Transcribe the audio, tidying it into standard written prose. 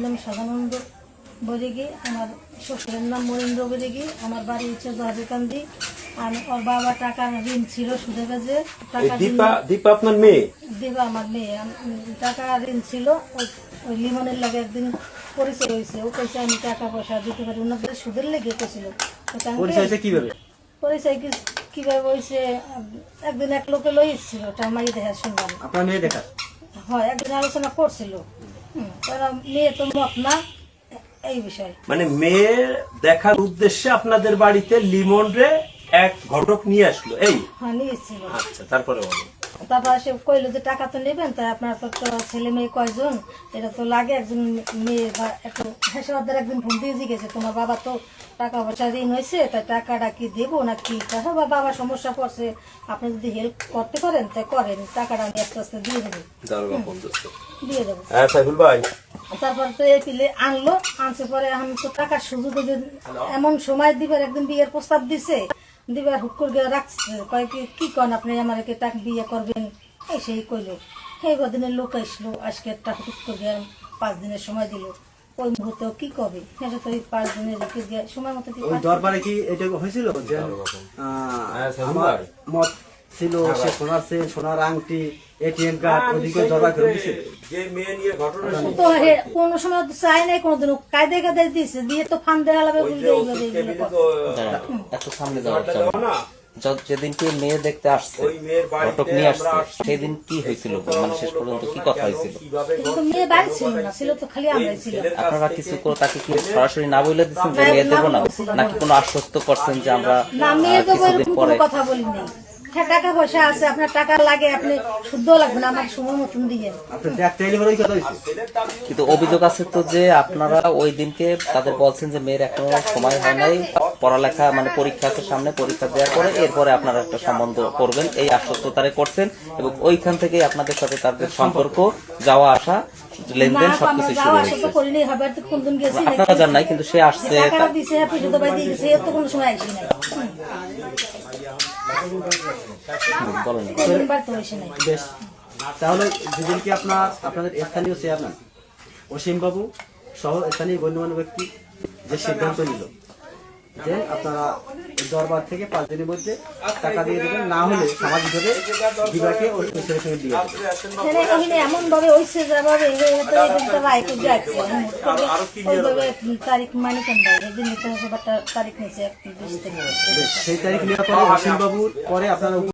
নাম সাধানন্দ বরিগি, আমার শ্বশুরের নাম মরিন্দ্র বরিগি, আমার বাড়ি হচ্ছে দহরিকান্দি। আর ওর বাবা টাকার ঋণ ছিল সুদে কাজে। দীপা আপনার মেয়ে? দিবা আমার মেয়ে। টাকা ঋণ ছিল, ওই লিমনের লাগে একদিন পরিচয় হয়েছে। ও কইছে আমি টাকা পয়সা দিতে পারি, ওনাদের সুদের লেগে গেছিল। পরিচয় কিভাবে হয়েছে, একদিন এক লোকে লই এসেছিল, ওটা মাই দেখা শুনলাম। আপনার মেয়ে দেখা? হয়, একদিন আলোচনা করছিল। তারা মেয়ে তো মত না এই বিষয়। মানে মেয়ের দেখার উদ্দেশ্যে আপনাদের বাড়িতে লিমন রে এক ঘটক নিয়ে আসলো, এই? হ্যাঁ, নিয়েছিল। আচ্ছা, তারপরে বলো। তারপর সে কইলো যে টাকা তো নেবেন, তাই আপনার তো ছেলে মেয়ে কয়জন, এটা তো লাগে একজন মেয়ে বা একটু হেসাবাদের একদিন ফোন দিয়ে জিজ্ঞেছে তোমার বাবা তো টাকা পয়সা ঋণ হয়েছে, তাই টাকাটা কি দেবো না কি? হ্যাঁ বাবা সমস্যা পড়ছে, আপনি যদি হেল্প করতে পারেন তাই করেন, টাকাটা আমি আস্তে আস্তে দিয়ে দেবো, দিয়ে দেবো। হ্যাঁ সাইফুল ভাই। তারপর তো এই পিলে আনলো, আনছে পরে আমি তো টাকার সুযোগ এমন সময় দিবার, একদিন বিয়ের প্রস্তাব দিছে, দিবার হুট করে রাখছে, কয় কি কন আপনি আমার টাকা বিয়ে করবেন, এই সেই কইলো। সেই কদিনের লোক আসলো, আজকে একটা হুট করে 5 দিনের সময় দিল। ওই মুহূর্তে কি কবে, হ্যাঁ তো এই 5 দিনের রেখে দিয়ে সময় মতো ওই দরবারে কি এটা হয়েছিল যে আমার মত ছিল, সে সোনার আংটি, এটিএম কার্ড ওদিকে দরবার করে দিয়েছিল? যে মেয়ে নিয়ে ঘটনা তো কোনো সময় তো চাই নাই, কোনোদিন কায়দায় কায়দায় দিয়েছে, দিয়ে তো ফান দেওয়া লাগবে এত সামনে যেদিনকে মেয়ে দেখতে আসছে, ঘটক নিয়ে আসছে, সেদিন কি হয়েছিল, মানে শেষ পর্যন্ত কি কথা হয়েছিল? মেয়ে বাড়ি ছিল না, ছিল তো খালি আমরাই ছিল। আপনারা কিছু করে তাকে কি সরাসরি না বলে দিচ্ছেন যে মেয়ে দেবো না, নাকি কোনো আশ্বস্ত করছেন যে আমরা না মেয়ে দেবো কিছুদিন এরকম পরে? কোনো কথা বলিনি। হ্যাঁ টাকা পয়সা আছে, আপনার টাকা লাগে, আপনি শুদ্ধ লাগবে না, আমার সময় মতন দিয়ে। কিন্তু অভিযোগ আছে তো যে আপনারা ওই দিনকে তাদের বলছেন যে মেয়ের এখনো সময় হয় নাই, পড়ালেখা মানে পরীক্ষা আছে সামনে, পরীক্ষা দেওয়ার পরে এরপরে আপনারা একটা সম্বন্ধ করবেন, এই আশ্বস্ত তারা করছেন, এবং ওইখান থেকেই আপনাদের সাথে তাদের সম্পর্ক, যাওয়া আসা, লেনদেন সবকিছু শুরু হয়েছে। আপনারা জান নাই, কিন্তু সে আসছে, বলেন। তাহলে যেদিনকে আপনাদের স্থানীয় চেয়ারম্যান অসীম বাবু সহ স্থানীয় গণ্যমান্য ব্যক্তি যে সিদ্ধান্ত নিল যে আপনারা দরবার থেকে 5 দিনের মধ্যে টাকা দিয়ে দেবেন, না হলে সামাজিকভাবে দিবাকে ওই ছেলের সঙ্গে দিয়ে দেবেন, এমন ভাবে হয়েছে তারিখ মানে তারিখ নিয়েছে, সেই তারিখ নেওয়ার পরে অসীম বাবুর পরে আপনারা